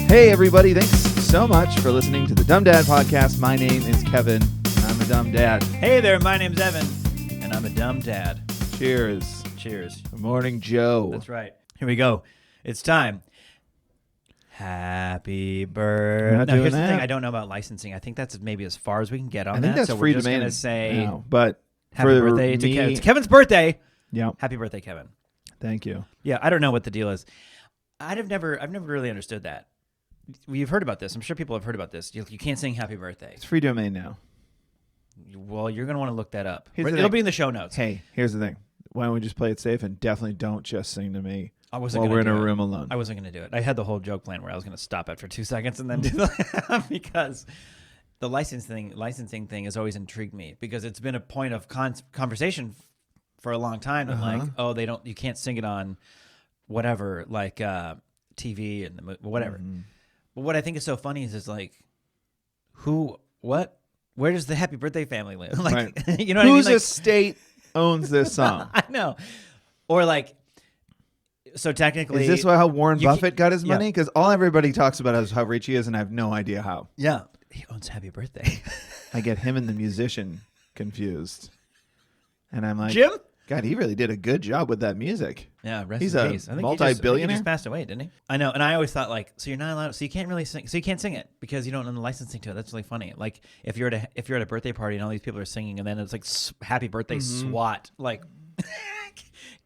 Hey, everybody. Thanks so much for listening to the Dumb Dad Podcast. My name is Kevin. I'm a dumb dad. Hey there, my name's Evan, and I'm a dumb dad. Cheers. Cheers. Good morning, Joe. That's right. Here we go. It's time. Happy birthday. Now, here's the thing. I don't know about licensing. I think that's maybe as far as we can get on that. I think that's so free we're just domain. going to say now, but happy birthday to Kevin. It's Kevin's birthday. Yeah. Happy birthday, Kevin. Thank you. Yeah, I don't know what the deal is. I've never really understood that. We've heard about this. I'm sure people have heard about this. You can't sing happy birthday. It's free domain now. Well, you're going to want to look that up. It'll be in the show notes. Hey, here's the thing. Why don't we just play it safe and definitely don't just sing to me while we're in a room alone. I wasn't going to do it. I had the whole joke plan where I was going to stop after 2 seconds and then do that because the licensing thing has always intrigued me because it's been a point of conversation for a long time. And like, you can't sing it on whatever, like TV and whatever. Mm-hmm. But what I think is so funny is like, where does the Happy Birthday family live? Like, right. You know what I mean? Whose estate owns this song? I know. Or like, so technically, is this how Warren Buffett got his money? Because all everybody talks about is how rich he is, and I have no idea how. Yeah, he owns Happy Birthday. I get him and the musician confused, and I'm like, Jim? God, he really did a good job with that music. Yeah, he's a multi-billionaire. He just passed away, didn't he? I know, and I always thought like, so you're not allowed, so you can't really sing, so you can't sing it because you don't own the licensing to it. That's really funny. Like if you're at a birthday party and all these people are singing, and then it's like Happy Birthday SWAT, like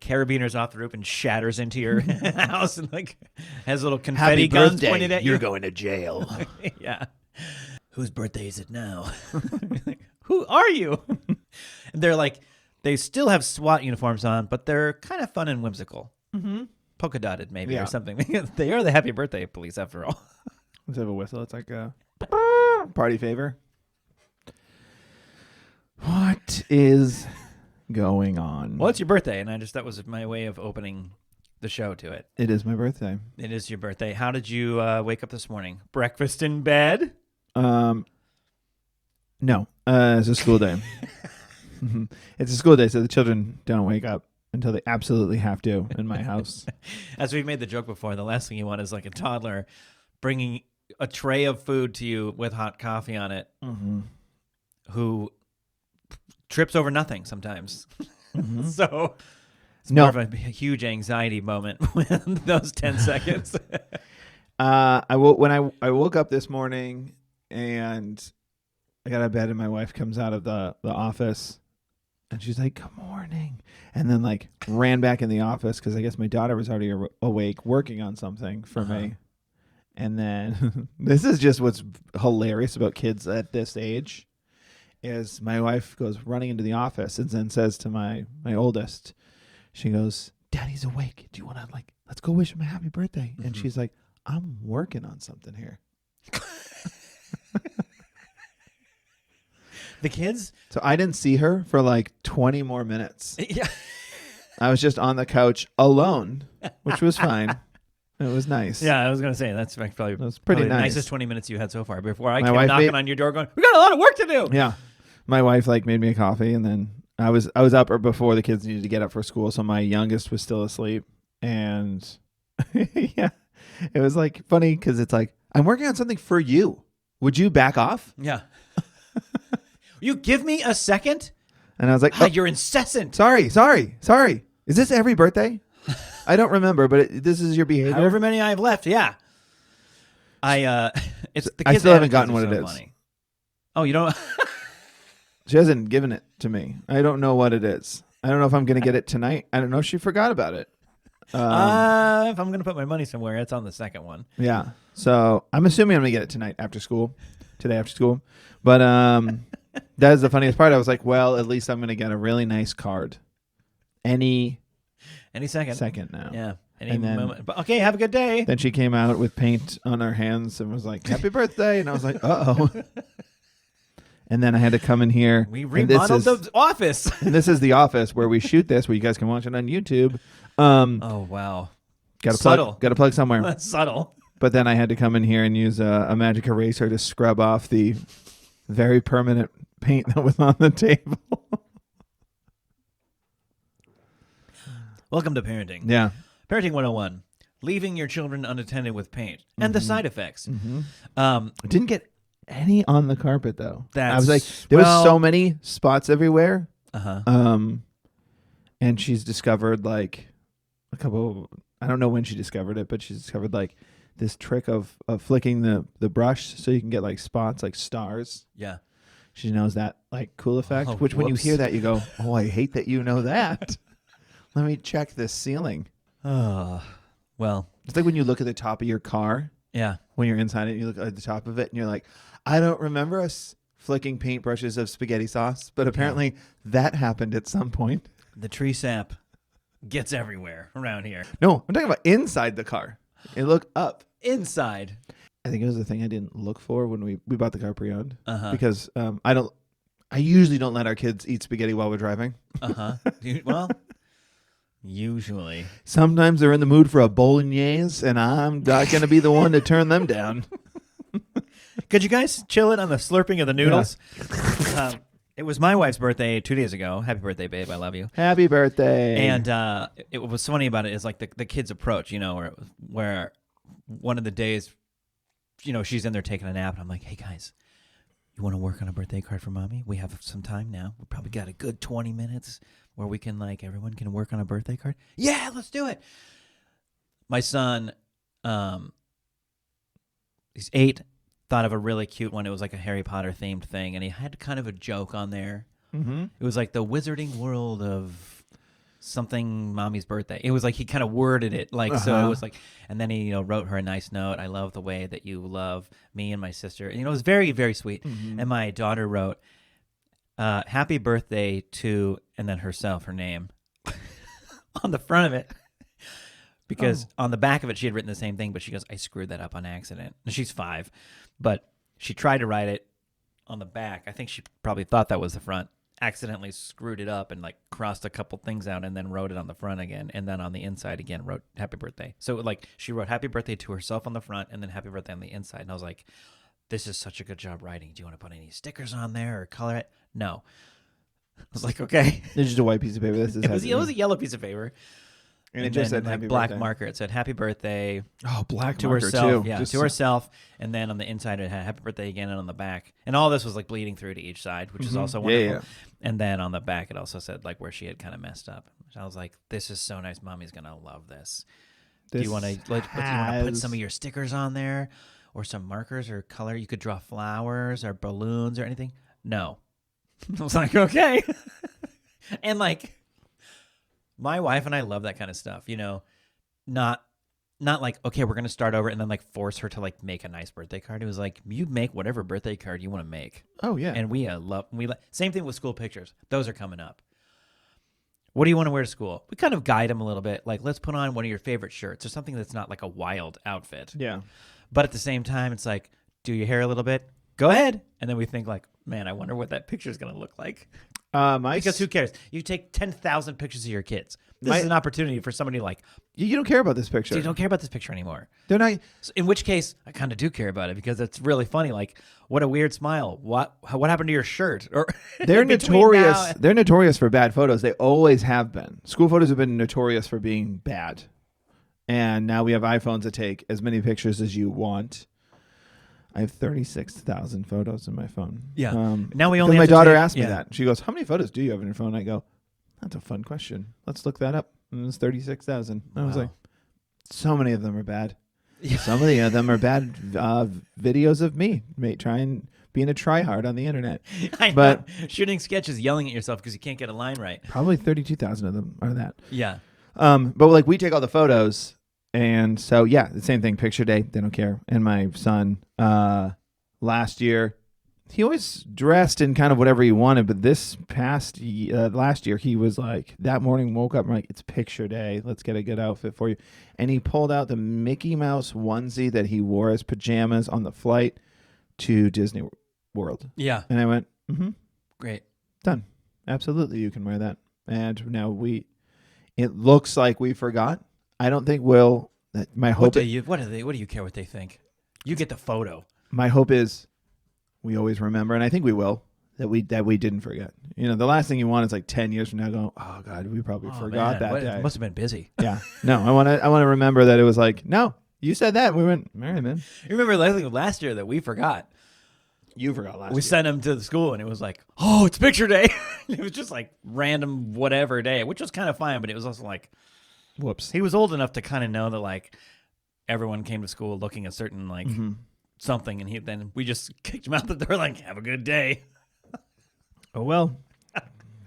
carabiners off the roof and shatters into your house and like has little confetti guns pointed at you. You're going to jail. Yeah. Whose birthday is it now? Who are you? And they're like. They still have SWAT uniforms on, but they're kind of fun and whimsical. Mm-hmm. Polka dotted, maybe, or something. They are the Happy Birthday police, after all. Let's have a whistle. It's like a party favor. What is going on? Well, it's your birthday, and that was my way of opening the show to it. It is my birthday. It is your birthday. How did you wake up this morning? Breakfast in bed? No. It's a school day. It's a school day, so the children don't wake up until they absolutely have to in my house. As we've made the joke before, the last thing you want is like a toddler bringing a tray of food to you with hot coffee on it, who trips over nothing sometimes. Mm-hmm. So it's more of a huge anxiety moment within those 10 seconds. I woke up this morning and I got out of bed and my wife comes out of the office. And she's like, good morning. And then like ran back in the office because I guess my daughter was already awake working on something for me. And then this is just what's hilarious about kids at this age is my wife goes running into the office and then says to my oldest, she goes, Daddy's awake. Do you want to let's go wish him a happy birthday? Mm-hmm. And she's like, I'm working on something here. The kids? So I didn't see her for like 20 more minutes. Yeah. I was just on the couch alone, which was fine. It was nice. Yeah, I was going to say, that's probably nice. The nicest 20 minutes you had so far before I came knocking on your door going, we got a lot of work to do. Yeah. My wife made me a coffee, and then I was up before the kids needed to get up for school, so my youngest was still asleep. And yeah, it was like funny because it's like, I'm working on something for you. Would you back off? Yeah. You give me a second? And I was like, you're incessant. Sorry. Is this every birthday? I don't remember, but this is your behavior. However many I have left, yeah. I still haven't gotten what it is. Funny. Oh, you don't? She hasn't given it to me. I don't know what it is. I don't know if I'm going to get it tonight. I don't know if she forgot about it. If I'm going to put my money somewhere, it's on the second one. Yeah. So I'm assuming I'm going to get it today after school. But that is the funniest part. I was like, well, at least I'm going to get a really nice card. Any second now. Yeah. Any moment. But, okay, have a good day. Then she came out with paint on her hands and was like, happy birthday. And I was like, uh-oh. And then I had to come in here. We remodeled the office. And this is the office where we shoot this, where you guys can watch it on YouTube. Oh, wow. Got to plug somewhere. That's subtle. But then I had to come in here and use a magic eraser to scrub off the very permanent paint that was on the table. Welcome to parenting. Yeah. Parenting 101. leaving your children unattended with paint and the side effects. I didn't get any on the carpet though. I was like, That's there was well, so many spots everywhere. uh-huh. And she's discovered like a couple. I don't know when she discovered it, but she's discovered like this trick of flicking the brush so you can get like spots, like stars. Yeah. She knows that like cool effect. Oh, Which when you whoops. hear that, you go, "Oh, I hate that you know that." Let me check this ceiling. Oh, well, It's like when you look at the top of your car yeah. when you're inside it. You look at the top of it, and you're like, "I don't remember us flicking paintbrushes of spaghetti sauce," but apparently that happened at some point. The tree sap gets everywhere around here. No, I'm talking about inside the car. You look up. Inside. I think it was the thing I didn't look for when we bought the car pre-owned Because because I usually don't let our kids eat spaghetti while we're driving. Well, usually. Sometimes they're in the mood for a bolognese, and I'm not going to be the one to turn them down. Could you guys chill it on the slurping of the noodles? It was my wife's birthday 2 days ago. Happy birthday, babe. I love you. Happy birthday! And it was funny about it is like the kids' approach, where one of the days, she's in there taking a nap, and I'm like, hey, guys, you want to work on a birthday card for mommy? We have some time now. We probably got a good 20 minutes where we can, everyone can work on a birthday card. Yeah, let's do it. My son, he's 8, thought of a really cute one. It was like a Harry Potter themed thing, and he had kind of a joke on there. Mm-hmm. It was like the wizarding world of something mommy's birthday. It was like he kind of worded it so it was like, and then he wrote her a nice note. I love the way that you love me and my sister. And, it was very, very sweet. Mm-hmm. And my daughter wrote, happy birthday to, and then herself, her name, on the front of it. Because on the back of it, she had written the same thing, but she goes, I screwed that up on accident. And she's 5, but she tried to write it on the back. I think she probably thought that was the front, accidentally screwed it up and crossed a couple things out and then wrote it on the front again. And then on the inside again, wrote happy birthday. So she wrote happy birthday to herself on the front and then happy birthday on the inside. And I was like, this is such a good job writing. Do you want to put any stickers on there or color it? No. I was like, okay. It's just a white piece of paper. This is It was a yellow piece of paper. and it just said happy black birthday. marker. It said happy birthday Oh, black to marker herself. too. Yeah, Just to herself. And then on the inside, it had happy birthday again. And on the back. And all this was bleeding through to each side, which is also wonderful. Yeah. And then on the back, it also said where she had kind of messed up. I was like, this is so nice. Mommy's going to love this. Do you want to put some of your stickers on there or some markers or color? You could draw flowers or balloons or anything. No. I was like, okay. And my wife and I love that kind of stuff, not like, okay, we're going to start over and then force her to make a nice birthday card. It was like, you make whatever birthday card you want to make. Oh yeah. And we same thing with school pictures. Those are coming up. What do you want to wear to school? We kind of guide them a little bit. Let's put on one of your favorite shirts or something that's not a wild outfit. Yeah. But at the same time, it's do your hair a little bit. Go ahead. And then we think man, I wonder what that picture is going to look like. Because who cares? You take 10,000 pictures of your kids. This is an opportunity for somebody you don't care about this picture. so you don't care about this picture anymore. They're not. So in which case, I kind of do care about it because it's really funny. What a weird smile. What happened to your shirt? Or They're between notorious. now and- They're notorious for bad photos. They always have been. School photos have been notorious for being bad, and now we have iPhones that take as many pictures as you want. I have 36,000 photos in my phone. Yeah. Now we only. My have to daughter take- asked me yeah. that. She goes, "How many photos do you have on your phone?" I go, "That's a fun question. Let's look that up." And it's 36,000. I was Wow. like, "So many of them are bad. Yeah. So many of them are bad videos of me trying being a tryhard on the internet." I know. But- Shooting sketches, yelling at yourself because you can't get a line right. Probably 32,000 of them are that. Yeah. But we take all the photos, and so yeah, the same thing. Picture day, they don't care. And my son, last year, he always dressed in kind of whatever he wanted. But this past last year, he was that morning woke up and it's picture day. Let's get a good outfit for you. And he pulled out the Mickey Mouse onesie that he wore as pajamas on the flight to Disney World. Yeah. And I went, Great. done. Absolutely, you can wear that. And now it looks like we forgot. I don't think we'll. My hope. What do you care what they think? You get the photo. My hope is we always remember, and I think we will. that we didn't forget. You know, the last thing you want is like 10 years from now going, oh God, we probably forgot that day. It must have been busy. Yeah. No, I want to remember that it was like, no, you said that. We went, all right, man. You remember last year that we forgot? You forgot last year. We sent him to the school, and it was like, oh, it's picture day. It was just like random whatever day, which was kind of fine, but it was also like, whoops. he was old enough to kind of know that like everyone came to school looking a certain like something, and then we just kicked him out the door like, have a good day. Oh, well.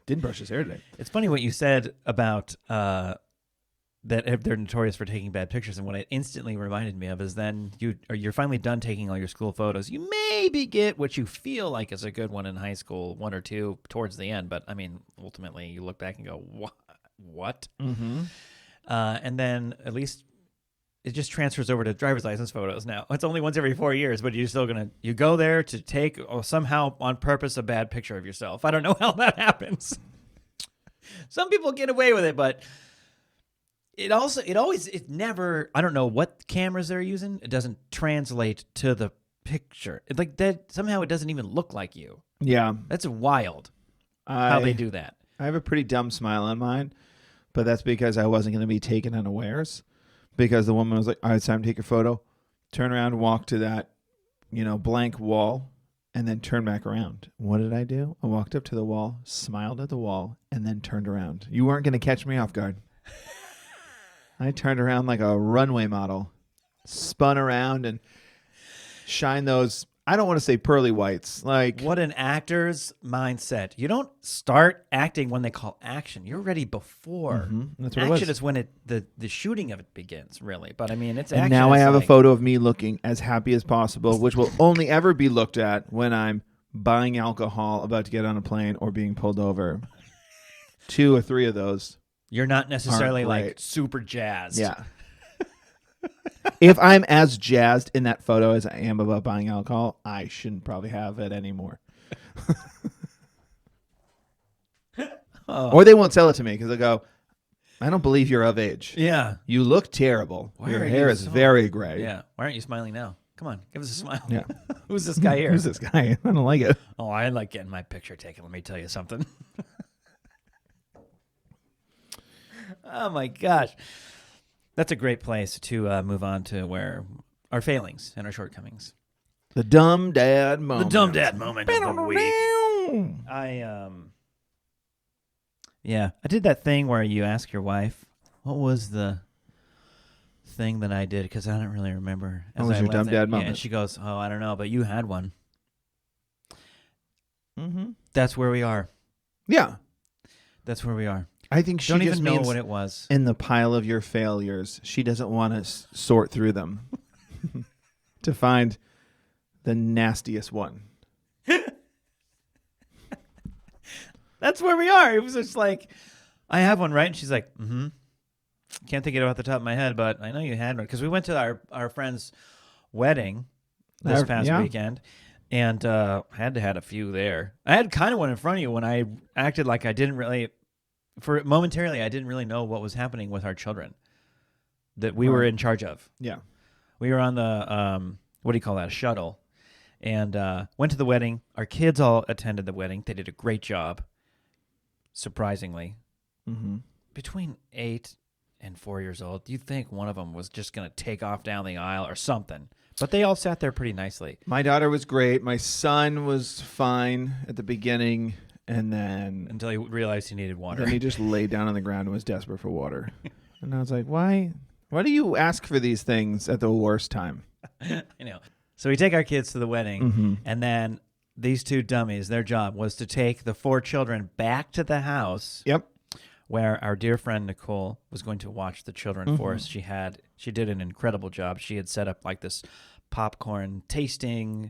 Didn't brush his hair today. It's funny what you said about that they're notorious for taking bad pictures, and what it instantly reminded me of is then you're finally done taking all your school photos. You maybe get what you feel like is a good one in high school, one or two towards the end, but I mean, ultimately you look back and go, what? Mm-hmm. And then at least it just transfers over to driver's license photos now. It's only once every 4 years, but you're still you go there to take somehow on purpose a bad picture of yourself. I don't know how that happens. Some people get away with it, but it never, I don't know what cameras they're using. It doesn't translate to the picture. Like that, somehow it doesn't even look like you. Yeah. That's wild how they do that. I have a pretty dumb smile on mine, but that's because I wasn't going to be taken unawares. Because the woman was like, all right, it's time to take your photo. Turn around, walk to that, blank wall, and then turn back around. What did I do? I walked up to the wall, smiled at the wall, and then turned around. You weren't going to catch me off guard. I turned around like a runway model, spun around, and shined those, I don't want to say pearly whites. Like, what an actor's mindset. You don't start acting when they call action. You're ready before. Mm-hmm. That's what action it was. is when the shooting of it begins, really. But I mean, it's and action. now I it's have like, a photo of me looking as happy as possible, which will only ever be looked at when I'm buying alcohol, about to get on a plane, or being pulled over. 2 or 3 of those. You're not necessarily like great. super jazzed. Yeah. If I'm as jazzed in that photo as I am about buying alcohol, I shouldn't probably have it anymore. Or they won't sell it to me because they'll go, I don't believe you're of age. Yeah. You look terrible. Why Your are hair you is so- very gray. Yeah. Why aren't you smiling now? Come on, give us a smile. Yeah. Who's this guy here? Who's this guy? I don't like it. Oh, I like getting my picture taken. Let me tell you something. Oh my gosh. That's a great place to move on to where our failings and our shortcomings. The dumb dad moment. The dumb dad moment of the week. I did that thing where you ask your wife, what was the thing that I did? Because I don't really remember. What was your dumb dad moment? And she goes, oh, I don't know, but you had one. Mm-hmm. That's where we are. Yeah. That's where we are. I think she Don't just even know means what it was. in the pile of your failures, she doesn't want to sort through them to find the nastiest one. That's where we are. It was just like, I have one, right? And she's like, can't think of it off the top of my head, but I know you had one. Because we went to our friend's wedding this past weekend, and had a few there. I had kind of one in front of you when I acted like I didn't really, momentarily, I didn't really know what was happening with our children that we were in charge of. Yeah. We were on the, what do you call that, a shuttle, and went to the wedding. Our kids all attended the wedding. They did a great job, surprisingly. Mm-hmm. Between 8 and 4 years old, you'd think one of them was just going to take off down the aisle or something. But they all sat there pretty nicely. My daughter was great. My son was fine at the beginning, and then Until he realized he needed water. Then he just laid down on the ground and was desperate for water. And I was like, why do you ask for these things at the worst time? I know. So we take our kids to the wedding, and then these two dummies, their job was to take the 4 children back to the house. Yep. Where our dear friend Nicole was going to watch the children for us. She did an incredible job. She had set up like this popcorn tasting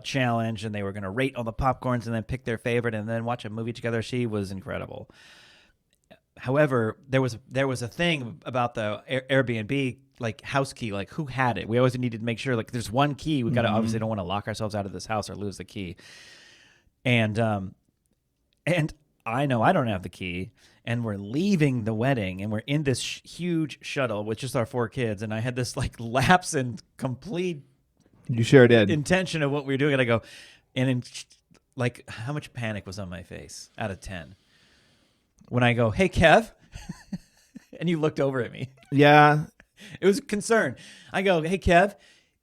challenge, and they were going to rate all the popcorns and then pick their favorite and then watch a movie together. She was incredible. However, there was a thing about the Airbnb, like house key, like who had it. We always needed to make sure, like there's one key. We got to obviously don't want to lock ourselves out of this house or lose the key. And I know I don't have the key, and we're leaving the wedding, and we're in this huge shuttle with just our 4 kids, and I had this like lapse in complete You sure did. intention of what we were doing, and I go, and like how much panic was on my face out of 10 when I go, "Hey, Kev," and you looked over at me. Yeah. It was concern. I go, "Hey, Kev,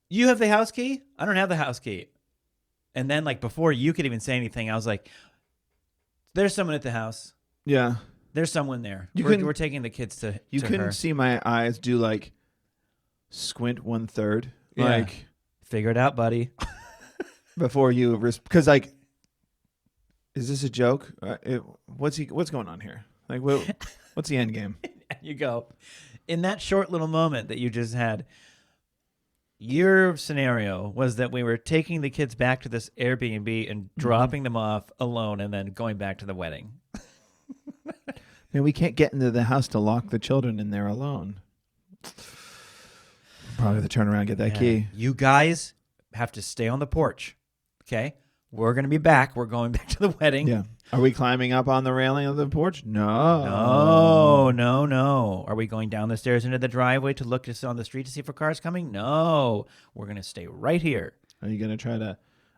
you have the house key? I don't have the house key." And then, like, before you could even say anything, I was like, "There's someone at the house. Yeah. There's someone there. You We're couldn't- taking the kids to You to couldn't her. see my eyes do like squint 1/3. Yeah. Like Figure it out, buddy." before you, because like, is this a joke? What's going on here? Like, what's the end game? And you go, in that short little moment that you just had, your scenario was that we were taking the kids back to this Airbnb and dropping them off alone and then going back to the wedding. And we can't get into the house to lock the children in there alone. Probably have to turn around and get that key. You guys have to stay on the porch. Okay? We're going to be back. We're going back to the wedding. Yeah. Are we climbing up on the railing of the porch? No. Are we going down the stairs into the driveway to look on the street to see if a car's coming? No. We're going to stay right here. Are you going to try to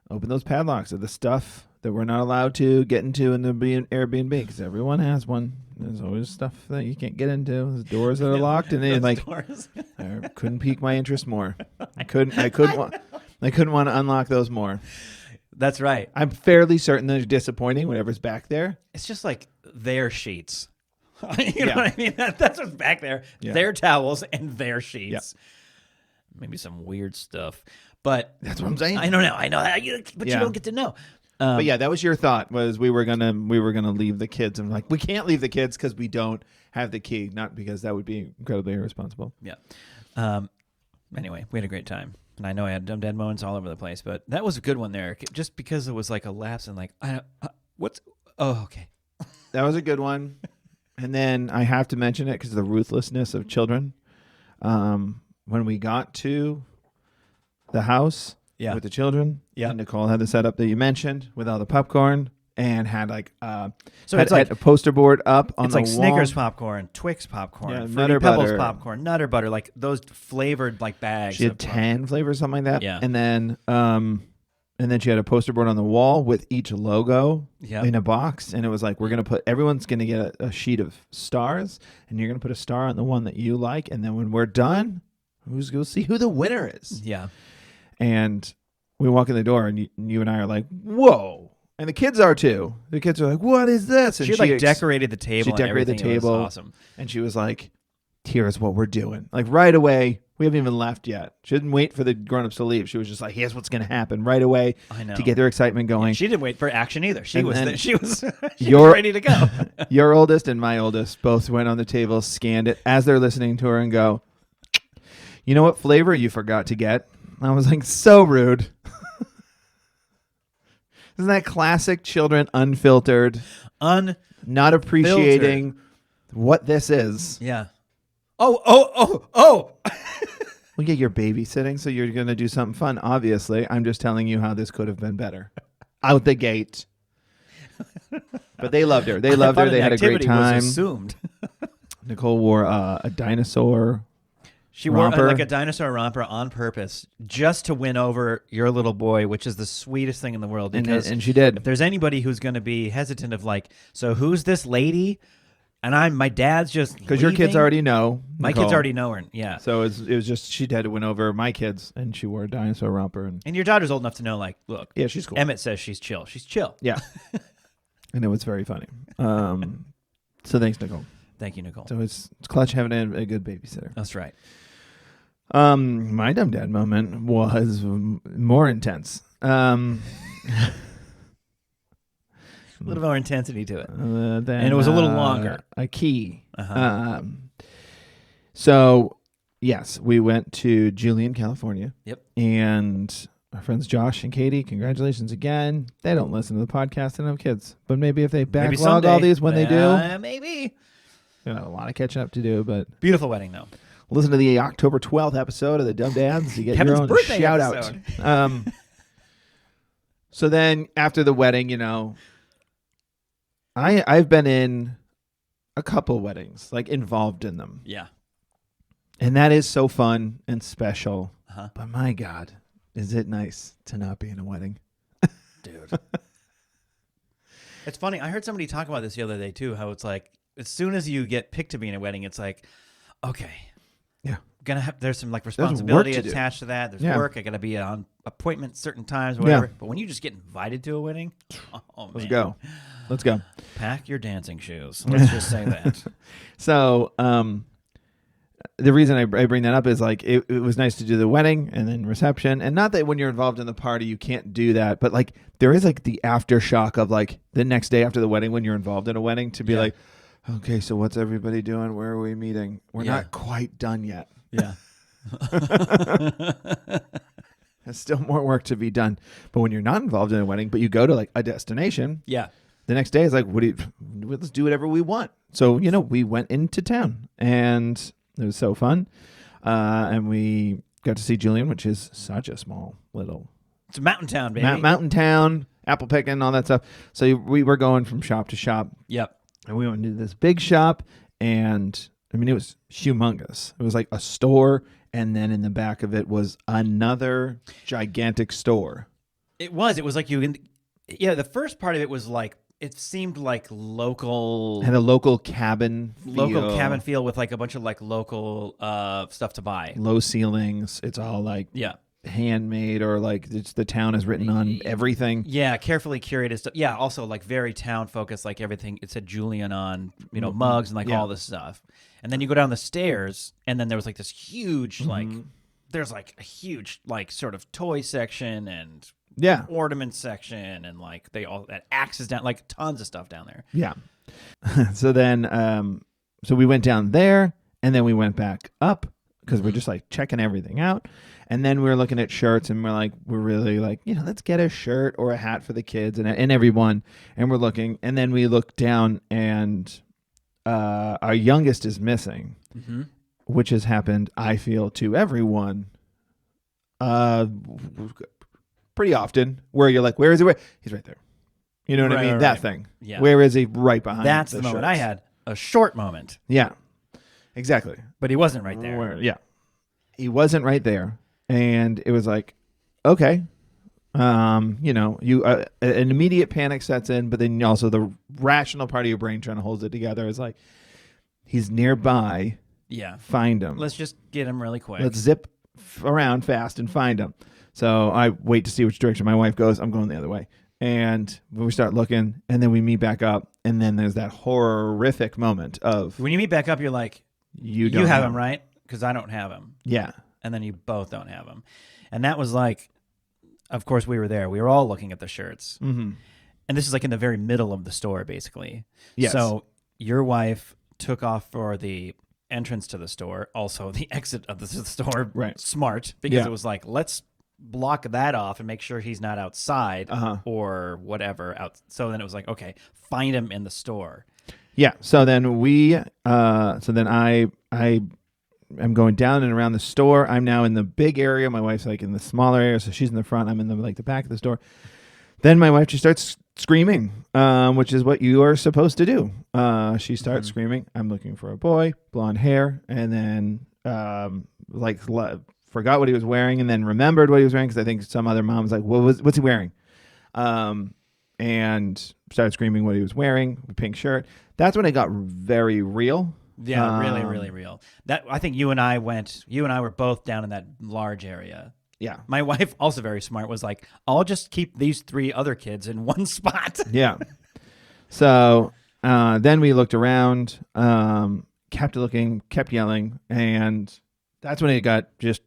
open those padlocks of the stuff that we're not allowed to get into in the Airbnb? Because everyone has one. There's always stuff that you can't get into. There's doors that are locked, and they like I couldn't pique my interest more. I couldn't want to unlock those more. That's right. I'm fairly certain that it's disappointing whatever's back there. It's just like their sheets. You know what I mean? That's what's back there. Yeah. Their towels and their sheets. Maybe some weird stuff. But That's what I'm saying. I don't know. I know. But you don't get to know. But yeah, that was your thought, was we were gonna leave the kids. And like, we can't leave the kids because we don't have the key, not because that would be incredibly irresponsible. Yeah. Anyway, we had a great time. And I know I had dumb dad moments all over the place, but that was a good one there. Just because it was like a lapse and like, okay. That was a good one. And then I have to mention it because of the ruthlessness of children. When we got to the house with the children, and Nicole had the setup that you mentioned with all the popcorn and had like it's like a poster board up on it's the like wall. Snickers popcorn, Twix popcorn, Yeah, Fruity Nutter Pebbles Butter. popcorn, Nutter Butter, like those flavored like bags. She had 10 flavors, something like that. Yeah. And then she had a poster board on the wall with each logo in a box. And it was like, everyone's going to get a sheet of stars, and you're going to put a star on the one that you like. And then when we're done, we'll see who the winner is. Yeah. And we walk in the door, and you and I are like, whoa. And the kids are too. The kids are like, what is this? And She had decorated the table. She decorated the table. It was awesome. And she was like, here's what we're doing. Like right away. We haven't even left yet. She didn't wait for the grown-ups to leave. She was just like, here's what's going to happen right away. I know. To get their excitement going. Yeah, she didn't wait for action either. She And was then she was ready to go. Your oldest and my oldest both went on the table, scanned it as they're listening to her, and go, you know what flavor you forgot to get? I was like, so rude. Isn't that classic children, unfiltered, not appreciating what this is? Yeah. Oh. Well, yeah, you're babysitting, so you're going to do something fun, obviously. I'm just telling you how this could have been better. Out the gate. But they loved her. They loved her. They had a great time. Was assumed. Nicole wore a dinosaur She wore romper. like a dinosaur romper on purpose just to win over your little boy, which is the sweetest thing in the world. Because and she did. If there's anybody who's going to be hesitant of like, so who's this lady? And my dad's just because your kids already know. My Nicole. kids already know her. Yeah. So it was just she had to win over my kids, and she wore a dinosaur romper. And your daughter's old enough to know, like, look, yeah, she's cool. Emmett says she's chill. She's chill. Yeah. And it was very funny. So thanks, Nicole. Thank you, Nicole. So it's clutch having a good babysitter. That's right. My dumb dad moment was more intense. A little more intensity to it. And it was a little longer. A key. Uh-huh. So, yes, we went to Julian, California. Yep. And our friends Josh and Katie, congratulations again. They don't listen to the podcast and have kids. But maybe if they backlog all these when they do. Maybe. You know, a lot of catching up to do. But beautiful wedding, though. Listen to the October 12th episode of the Dumb Dads. You get Kevin's your own birthday shout episode. out. So then after the wedding, you know, I've been in a couple weddings, like involved in them. Yeah. And that is so fun and special. Uh-huh. But my God, is it nice to not be in a wedding? Dude. It's funny. I heard somebody talk about this the other day too. How it's like as soon as you get picked to be in a wedding, it's like, okay, Yeah. there's some like work responsibility to do. attached to that. There's Yeah. work. I got to be on appointments certain times, whatever. But when you just get invited to a wedding, oh man, Let's go. pack your dancing shoes. Let's just say that. So, the reason I bring that up is like it was nice to do the wedding and then reception, and not that when you're involved in the party you can't do that, but like there is like the aftershock of like the next day after the wedding when you're involved in a wedding to be like, okay, so what's everybody doing? Where are we meeting? We're not quite done yet. Yeah. There's still more work to be done. But when you're not involved in a wedding, but you go to like a destination, Yeah. the next day is like, let's do whatever we want. So, we went into town and it was so fun. And we got to see Julian, which is such a small little It's a mountain town, baby. mountain town, apple picking, all that stuff. So we were going from shop to shop. Yep. And we went to this big shop, and I mean, it was humongous. It was like a store, and then in the back of it was another gigantic store. It was like the first part of it was like, it seemed like local. Had a local cabin feel with like a bunch of like local stuff to buy. Low ceilings. It's all like handmade, or like the town is written on everything. Yeah, carefully curated stuff. Yeah, also like very town focused, like everything. It said Julian on, mugs and like all this stuff. And then you go down the stairs, and then there was like this huge like, there's like a huge like sort of toy section and ornament section, and like they all that axes down, like tons of stuff down there. Yeah. So then, so we went down there, and then we went back up because we're just like checking everything out. And then we were looking at shirts, and we're really like, let's get a shirt or a hat for the kids and everyone. And we're looking, and then we look down, and our youngest is missing, which has happened, I feel, to everyone pretty often, where you're like, where is he? He's right there. You know what I mean? That thing. Yeah. Where is he? Right behind. That's the moment. I had a short moment. Yeah, exactly. But he wasn't right there. He wasn't right there. And it was like, okay, an immediate panic sets in, but then also the rational part of your brain trying to hold it together is like, he's nearby. Yeah. Find him. Let's just get him really quick. Let's zip around fast and find him. So I wait to see which direction my wife goes. I'm going the other way. And we start looking, and then we meet back up, and then there's that horrific moment of... When you meet back up, you're like, you have him, right? Because I don't have him. Yeah. And then you both don't have them. And that was like, of course we were there. We were all looking at the shirts. Mm-hmm. And this is like in the very middle of the store, basically. Yes. So your wife took off for the entrance to the store, also the exit of the store. Right. Smart, because it was like, let's block that off and make sure he's not outside or whatever. So then it was like, okay, find him in the store. Yeah. So then I'm going down and around the store. I'm now in the big area. My wife's like in the smaller area, so she's in the front. I'm in the back of the store. Then my wife just starts screaming, which is what you are supposed to do. She starts screaming. I'm looking for a boy, blonde hair, and then forgot what he was wearing, and then remembered what he was wearing because I think some other mom was like, "What's he wearing?" And started screaming what he was wearing, pink shirt. That's when it got very real. Yeah, really, really real. That I think you and I were both down in that large area. Yeah. My wife, also very smart, was like, I'll just keep these 3 other kids in one spot. Yeah. So then we looked around, kept looking, kept yelling, and that's when it got just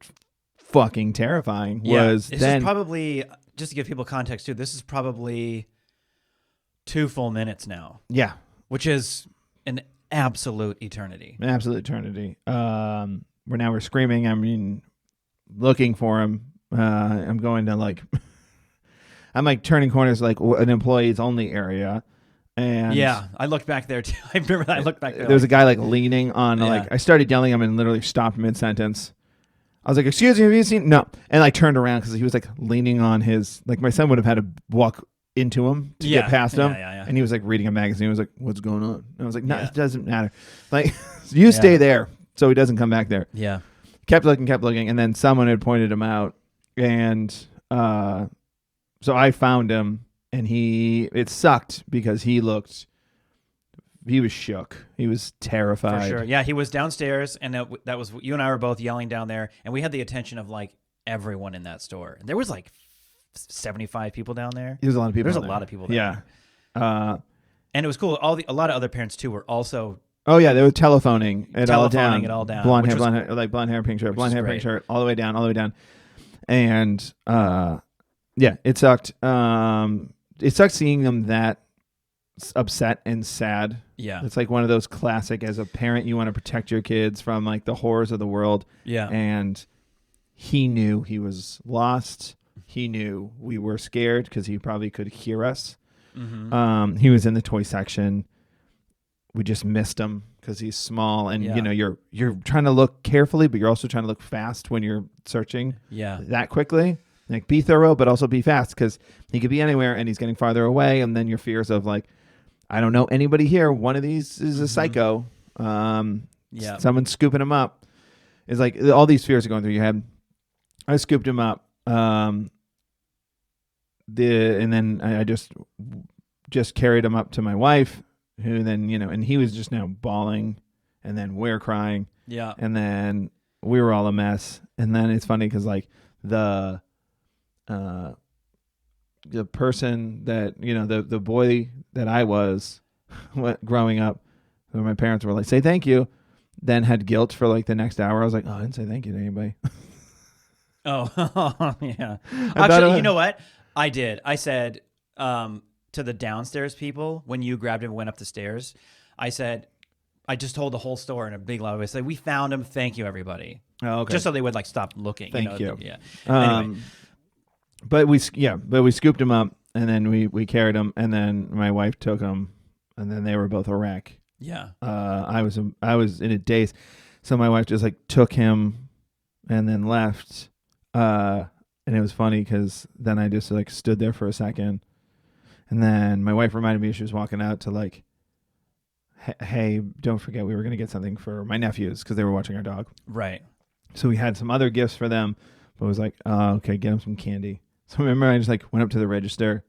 fucking terrifying. This is probably, just to give people context too, this is probably 2 full minutes now. Yeah. Which is an absolute eternity. An absolute eternity. We're screaming. I mean, looking for him. I'm going to I'm like turning corners like an employees only area. And yeah, I looked back there too. I remember that. I looked back there. There was a guy leaning on I started yelling at him and literally stopped mid sentence. I was like, "Excuse me, have you seen?" No, and I turned around because he was leaning on his my son would have had to walk into him to get past him, and he was reading a magazine. He was like, "What's going on?" And I was like, "No, it doesn't matter. You stay there so he doesn't come back there." Yeah, kept looking, and then someone had pointed him out, and so I found him, and it sucked because he was shook. He was terrified. For sure. Yeah, he was downstairs, and that was you and I were both yelling down there, and we had the attention of like everyone in that store. There was like 75 people down there. There's a lot of people. There's a lot of people there. Yeah. And it was cool. A lot of other parents too were also. Oh yeah, they were telephoning it all down. Blonde hair, pink shirt, blonde hair, pink shirt, all the way down. And yeah, it sucked. It sucked seeing them that upset and sad. Yeah, it's like one of those classic. As a parent, you want to protect your kids from like the horrors of the world. Yeah, and he knew he was lost. He knew we were scared because he probably could hear us. Mm-hmm. He was in the toy section. We just missed him because he's small, and you know you're trying to look carefully, but you're also trying to look fast when you're searching. Yeah, that quickly. Like be thorough, but also be fast because he could be anywhere, and he's getting farther away. And then your fears of like, I don't know anybody here. One of these is a psycho. Someone's scooping him up. It's like all these fears are going through your head. I scooped him up. And then I just carried him up to my wife, who then, and he was just now bawling, and then we're crying. Yeah. And then we were all a mess. And then it's funny because like the person that, the boy that I was growing up, when my parents were like, say thank you, then had guilt for like the next hour. I was like, oh, I didn't say thank you to anybody. Oh, yeah. Actually, you know what? I did. I said to the downstairs people, when you grabbed him and went up the stairs, I said, I just told the whole store in a big loud voice, I said, we found him. Thank you, everybody. Oh, okay. Just so they would like stop looking. Thank you. Yeah. Anyway. But we scooped him up, and then we carried him, and then my wife took him, and then they were both a wreck. Yeah. I was in a daze. So my wife just like took him and then left. And it was funny because then I just like stood there for a second, and then my wife reminded me she was walking out to like, hey, don't forget we were going to get something for my nephews because they were watching our dog. Right. So we had some other gifts for them, but it was like, oh, okay, get them some candy. So I remember I just like went up to the register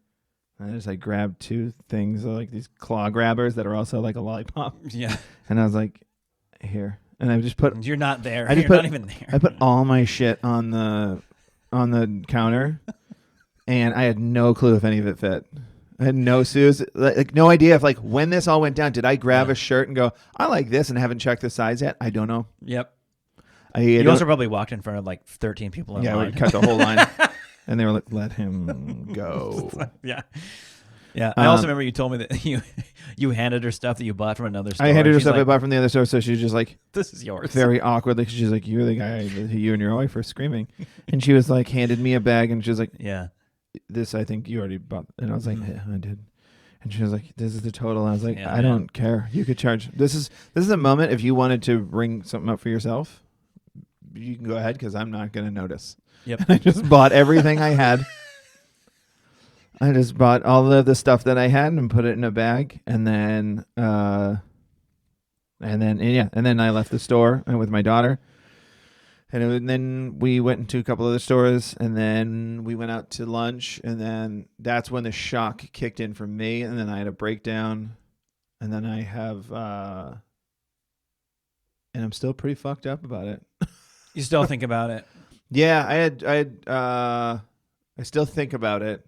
and I just like grabbed two things like these claw grabbers that are also like a lollipop. Yeah. And I was like, here. And I just put. You're not there. You're not even there. I put all my shit on the counter, and I had no clue if any of it fit. I had no like no idea if like when this all went down, did I grab a shirt and go, I like this, and haven't checked the size yet? I don't know. Yep. You also probably walked in front of like 13 people in line. Yeah, we cut the whole line, and they were like, "Let him go." Yeah. Yeah, I also remember you told me that you handed her stuff that you bought from another store. I handed her stuff I bought from the other store, so she's just like, "This is yours." Very awkwardly, she's like, "You're the guy who you and your wife were screaming," and she was like, handed me a bag, and she was like, "Yeah, this I think you already bought," and I was like, "Yeah, I did," and she was like, "This is the total." And I was like, "I don't care. You could charge. This is a moment if you wanted to bring something up for yourself, you can go ahead because I'm not going to notice." Yep. I just bought everything I had. I just bought all of the stuff that I had and put it in a bag, and then I left the store with my daughter, and then we went into a couple other stores, and then we went out to lunch, and then that's when the shock kicked in for me, and then I had a breakdown, and then I have, and I'm still pretty fucked up about it. You still think about it? Yeah, I still think about it.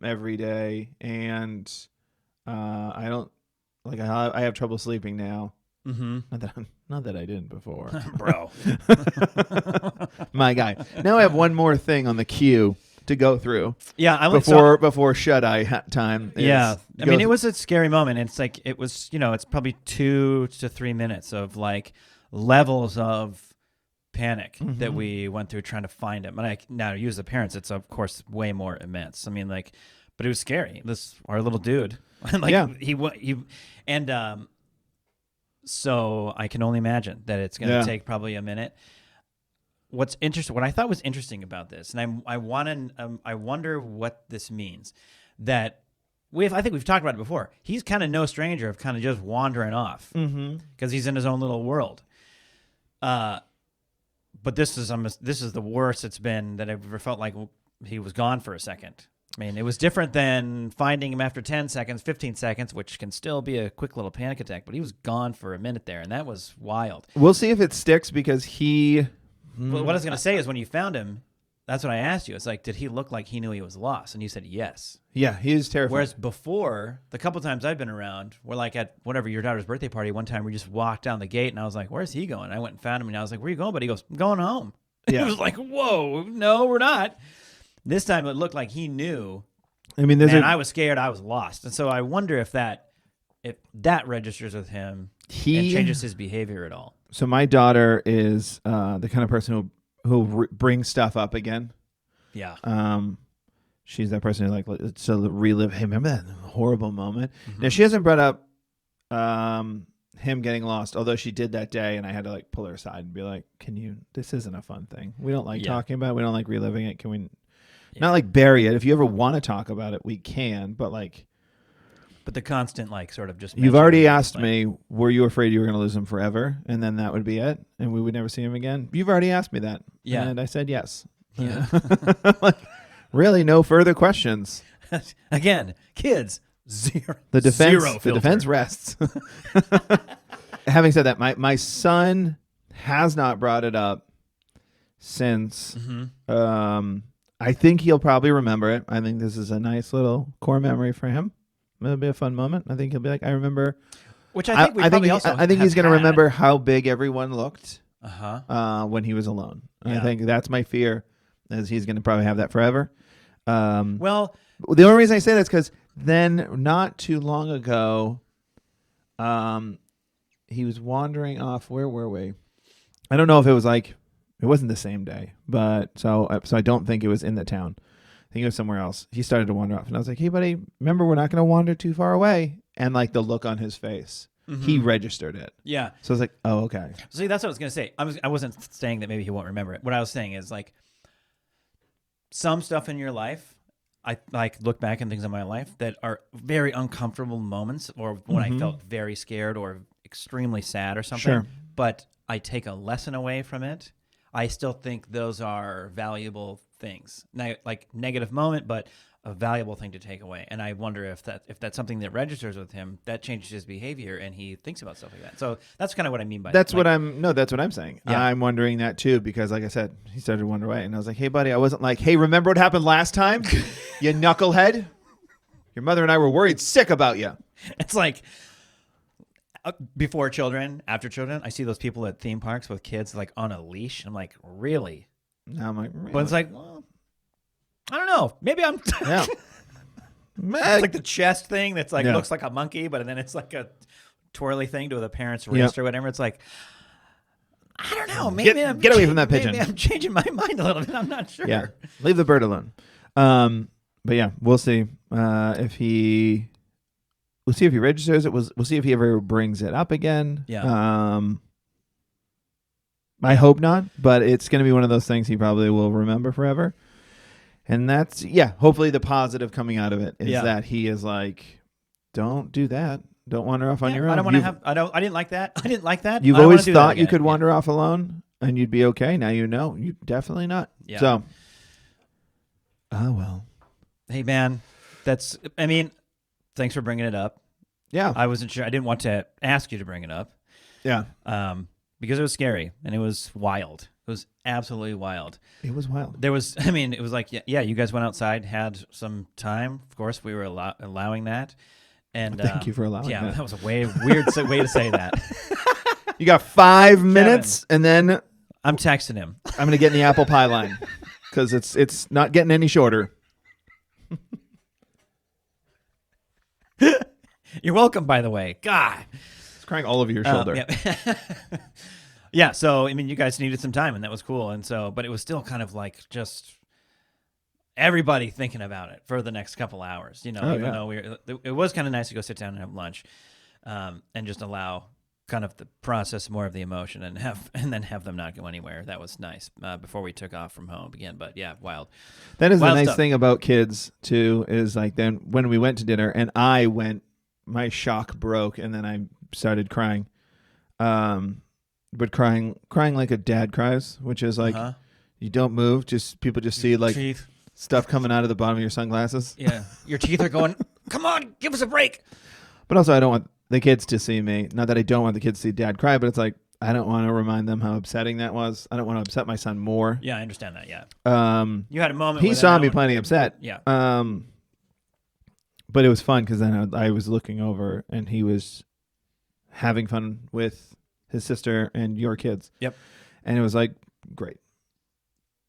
Every day, and I don't like. I have trouble sleeping now. Mm-hmm. Not that I didn't before, bro. My guy. Now I have one more thing on the queue to go through. Yeah, before shut eye time. Yeah, I mean, it was a scary moment. It's like it was. It's probably 2 to 3 minutes of like levels of panic that we went through trying to find him. And now to use the parents, it's of course way more immense. I mean, like, but it was scary. Our little dude, like he so I can only imagine that it's going to take probably a minute. What I thought was interesting about this, and I wonder what this means. That I think we've talked about it before. He's kind of no stranger of kind of just wandering off because he's in his own little world. But this is the worst it's been that I've ever felt like he was gone for a second. I mean, it was different than finding him after 10 seconds, 15 seconds, which can still be a quick little panic attack, but he was gone for a minute there, and that was wild. We'll see if it sticks because he. Well, what I was going to say is when you found him, that's what I asked you. It's like, did he look like he knew he was lost? And you said yes. Yeah, he is terrified. Whereas before, the couple times I've been around, we're like at whatever your daughter's birthday party. One time we just walked down the gate, and I was like, "Where's he going?" I went and found him, and I was like, "Where are you going?" But he goes, "I'm going home." Yeah. It was like, "Whoa, no, we're not." This time it looked like he knew. I mean, and I was scared. I was lost, and so I wonder if that registers with him and changes his behavior at all. So my daughter is the kind of person who brings stuff up again. Yeah. She's that person who like to relive. Hey, remember that horrible moment? Mm-hmm. Now she hasn't brought up him getting lost, although she did that day, and I had to like pull her aside and be like, "Can you? This isn't a fun thing. We don't like talking about it. We don't like reliving it. Can we not like bury it? If you ever want to talk about it, we can. But like, but the constant like sort of just you've already asked me, were you afraid you were going to lose him forever, and then that would be it, and we would never see him again? You've already asked me that, and I said yes. Yeah. Like, really, no further questions. Again, kids, zero. The defense, zero the filter. defense rests. Having said that, my son has not brought it up since. Mm-hmm. I think he'll probably remember it. I think this is a nice little core memory for him. It'll be a fun moment. I think he'll be like, I remember. Which I think I think he's going to remember how big everyone looked when he was alone. Yeah. I think that's my fear, is he's going to probably have that forever. Well, the only reason I say that is because then not too long ago, he was wandering off. Where were we? I don't know if it was like, it wasn't the same day, but so I don't think it was in the town. I think it was somewhere else. He started to wander off, and I was like, "Hey, buddy, remember we're not going to wander too far away." And like the look on his face, he registered it. Yeah. So I was like, "Oh, okay." See, that's what I was going to say. I wasn't saying that maybe he won't remember it. What I was saying is like some stuff in your life, I like look back in things in my life that are very uncomfortable moments, or when I felt very scared or extremely sad or something. Sure. But I take a lesson away from it. I still think those are valuable things. Like negative moment, but a valuable thing to take away. And I wonder if that's something that registers with him, that changes his behavior, and he thinks about stuff like that. So that's kind of what I mean by that's that. that's what I'm saying. Yeah. I'm wondering that too, because like I said, he started to wander away, and I was like, "Hey, buddy," I wasn't like, "Hey, remember what happened last time? You knucklehead. Your mother and I were worried sick about you." It's like before children, after children, I see those people at theme parks with kids like on a leash. I'm like, really? Now I'm like, really? But it's like, well, I don't know. Maybe I'm. Yeah. It's like the chest thing that's like Yeah. looks like a monkey, but then it's like a twirly thing to the parent's wrist or whatever. It's like, I don't know. Maybe Get away from that pigeon. Maybe I'm changing my mind a little bit. I'm not sure. Yeah, leave the bird alone. But yeah, we'll see if he. We'll see if he registers it. We'll see if he ever brings it up again. Yeah. I hope not, but it's going to be one of those things he probably will remember forever. And that's, hopefully the positive coming out of it is that he is like, don't do that. Don't wander off on your own. I don't want to have, I didn't like that. I didn't like that. You've I don't always wanna do thought that you again. could wander off alone and you'd be okay. Now you know. You definitely not. Yeah. So, oh, well. Hey, man, thanks for bringing it up. Yeah. I wasn't sure. I didn't want to ask you to bring it up. Yeah. Because it was scary and it was wild. It was absolutely wild. It was wild. It was like, you guys went outside, had some time. Of course, we were allowing that. And thank you for allowing that. Yeah, that was a weird way to say that. You got 5 minutes, and then I'm texting him. I'm going to get in the apple pie line because it's not getting any shorter. You're welcome, by the way. God. It's crying all over your shoulder. Yeah. Yeah, so, you guys needed some time, and that was cool. And so, but it was still kind of like just everybody thinking about it for the next couple hours, though it was kind of nice to go sit down and have lunch and just allow kind of the process more of the emotion and then have them not go anywhere. That was nice before we took off from home again. But yeah, wild. That is wild the nice stuff. thing about kids too, is like then when we went to dinner and I went, my shock broke and then I started crying. But crying like a dad cries, which is like you don't move, just people just see like Chief. stuff coming out of the bottom of your sunglasses. Yeah. Your teeth are going, come on, give us a break. But also, I don't want the kids to see me. Not that I don't want the kids to see Dad cry, but it's like I don't want to remind them how upsetting that was. I don't want to upset my son more. Yeah, I understand that. Yeah. You had a moment. He saw me plenty upset. Yeah. But it was fun because then I was looking over and he was having fun with his sister and your kids. Yep. And it was like great.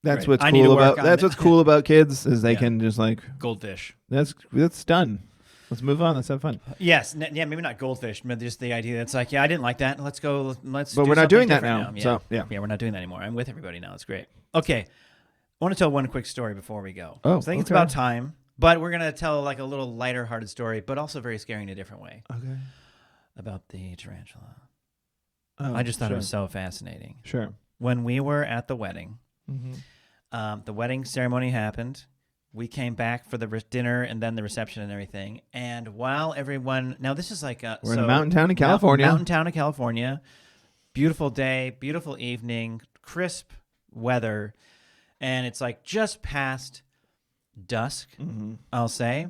That's Great. what's cool about what's cool about kids is they can just like goldfish. That's done. Let's move on. Let's have fun. Yes. Yeah. Maybe not goldfish, but just the idea that's like, yeah, I didn't like that. Let's go. Let's. But do we're not doing that now. now. Yeah. So yeah. Yeah, we're not doing that anymore. I'm with everybody now. It's great. Okay. I want to tell one quick story before we go. Oh, I think it's about time, but we're gonna tell like a little lighter-hearted story, but also very scary in a different way. Okay. About the tarantula. Oh, I just thought it was so fascinating. Sure. When we were at the wedding, the wedding ceremony happened. We came back for the dinner and then the reception and everything. And while everyone, now this is like we're in a mountain town in California. Mountain town in California. Beautiful day, beautiful evening, crisp weather, and it's like just past dusk, I'll say.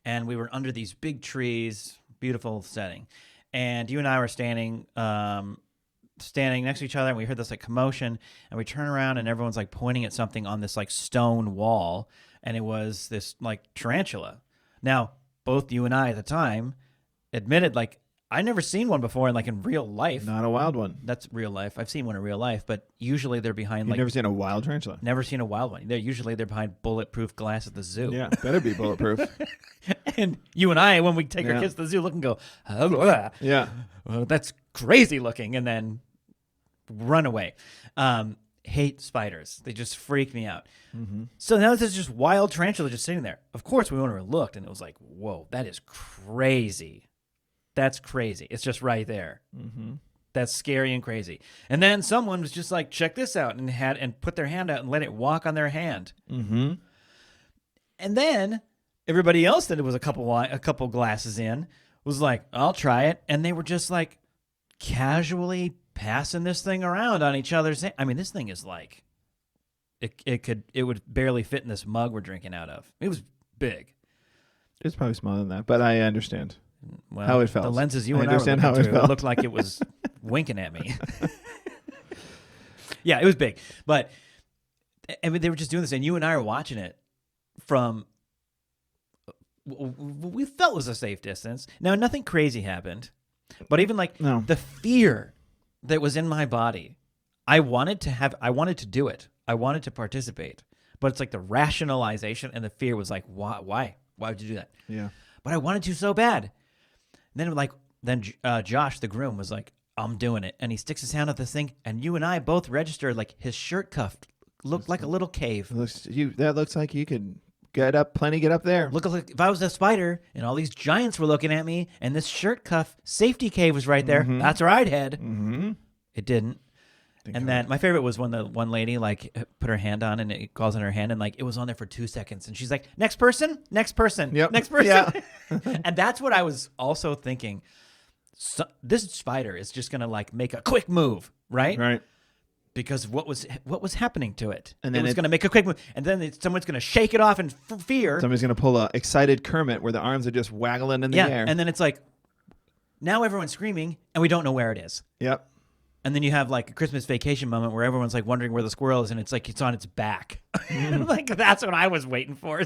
And we were under these big trees, beautiful setting. And you and I were standing next to each other, and we heard this like commotion, and we turn around and everyone's like pointing at something on this like stone wall, and it was this like tarantula. Now, both you and I at the time admitted like I never seen one before in real life. Not a wild one. That's real life. I've seen one in real life, but usually they're behind You've never seen a wild tarantula? Never seen a wild one. They're behind bulletproof glass at the zoo. Yeah, better be bulletproof. And you and I, when we take our kids to the zoo, look and go, oh, yeah, well, that's crazy looking, and then run away. Hate spiders. They just freak me out. So now this is just wild tarantula just sitting there. Of course, we went over and looked, and it was like, whoa, that is crazy. That's crazy. It's just right there. That's scary and crazy. And then someone was just like, check this out, and put their hand out and let it walk on their hand. And then everybody else that it was a couple glasses in was like, I'll try it. And they were just like casually passing this thing around on each other's hand. I mean, this thing is like, it would barely fit in this mug we're drinking out of. It was big. It's probably smaller than that, but I understand. Well, how it felt. The lenses you and I were looking through, it looked like it was winking at me. Yeah, it was big. But I mean, they were just doing this, and you and I are watching it from we felt was a safe distance. Now, nothing crazy happened, but even the fear that was in my body, I wanted to do it. I wanted to participate, but it's like the rationalization and the fear was like, why would you do that? Yeah. But I wanted to so bad. Then Josh, the groom, was like, I'm doing it. And he sticks his hand up this thing, and you and I both registered like his shirt cuff looked like a little cave. That looks like you could get up there. Look like if I was a spider and all these giants were looking at me and this shirt cuff safety cave was right there, that's where I'd head. It didn't. And then my favorite was when the one lady like put her hand on and it calls on her hand and like it was on there for 2 seconds and she's like, next person, yep. Next person. Yeah. And that's what I was also thinking. So, this spider is just gonna like make a quick move, right? Right. Because what was happening to it? And then it was going to make a quick move, and then someone's going to shake it off in fear. Somebody's going to pull a excited Kermit where the arms are just waggling in the air. And then it's like, now everyone's screaming, and we don't know where it is. Yep. And then you have like a Christmas Vacation moment where everyone's like wondering where the squirrel is, and it's like it's on its back. Like that's what I was waiting for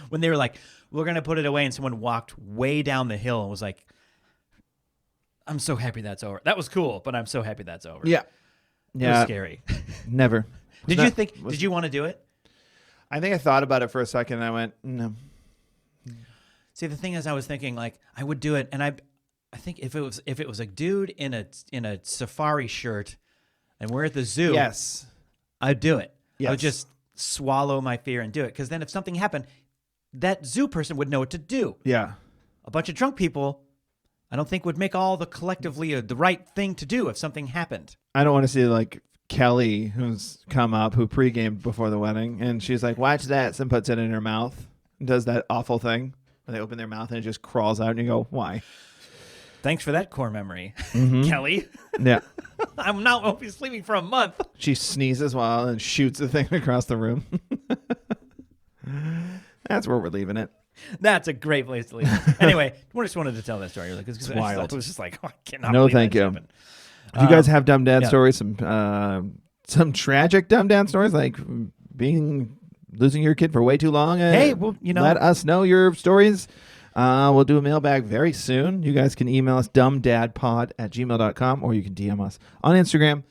when they were like, "We're gonna put it away," and someone walked way down the hill and was like, "I'm so happy that's over." That was cool, but I'm so happy that's over. Yeah, it was scary. Never. Did you want to do it? I think I thought about it for a second, and I went, "No." See, the thing is, I was thinking like I would do it, and I think if it was a dude in a safari shirt and we're at the zoo, yes, I'd do it. Yes. I would just swallow my fear and do it, because then if something happened, that zoo person would know what to do. Yeah. A bunch of drunk people, I don't think would make all collectively the right thing to do if something happened. I don't want to see like Kelly, who's come up, who pre-gamed before the wedding, and she's like, watch that, and puts it in her mouth and does that awful thing where they open their mouth and it just crawls out, and you go, why? Thanks for that core memory, Kelly. Yeah. Won't be sleeping for a month. She sneezes while and shoots the thing across the room. That's where we're leaving it. That's a great place to leave it. Anyway, I just wanted to tell that story. Like, it's wild. It was just like, oh, I cannot No, believe thank that you. happened. If you guys have dumb dad yeah. stories, some tragic dumb dad stories, like losing your kid for way too long, Hey, well, let us know your stories. We'll do a mailbag very soon. You guys can email us dumbdadpod@gmail.com, or you can DM us on Instagram.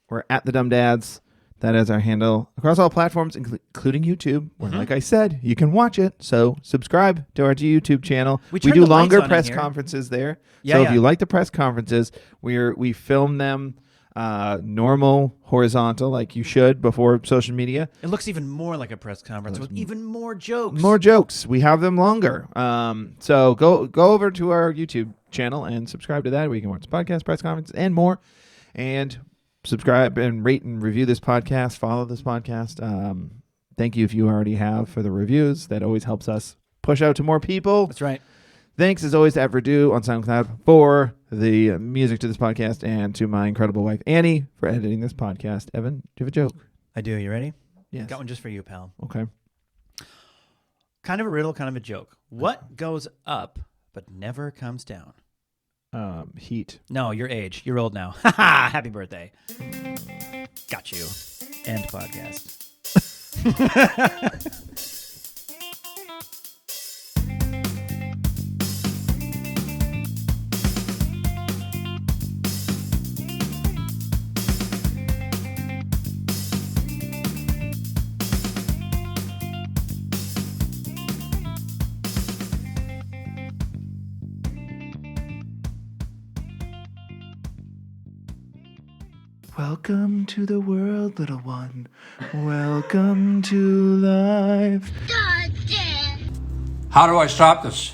We're at the Dumb Dads. That is our handle across all platforms, including YouTube, where, like I said, you can watch it. So subscribe to our YouTube channel. We turn do the lights longer on in press here. conferences there. Yeah, so yeah. if you like the press conferences, we film them normal, horizontal, like you should before social media. It looks even more like a press conference with even more jokes. More jokes. We have them longer. So go over to our YouTube channel and subscribe to that, where you can watch the podcast, press conference, and more. And subscribe and rate and review this podcast. Follow this podcast. Thank you if you already have for the reviews. That always helps us push out to more people. That's right. Thanks as always to Verdue on SoundCloud for the music to this podcast, and to my incredible wife Annie for editing this podcast. Evan, do you have a joke? I do. You ready? Yes. Got one just for you, pal. Okay. Kind of a riddle, kind of a joke. What goes up but never comes down? Heat. No, your age. You're old now. Happy birthday. Got you. End podcast. Welcome to the world, little one. Welcome to life. How do I stop this?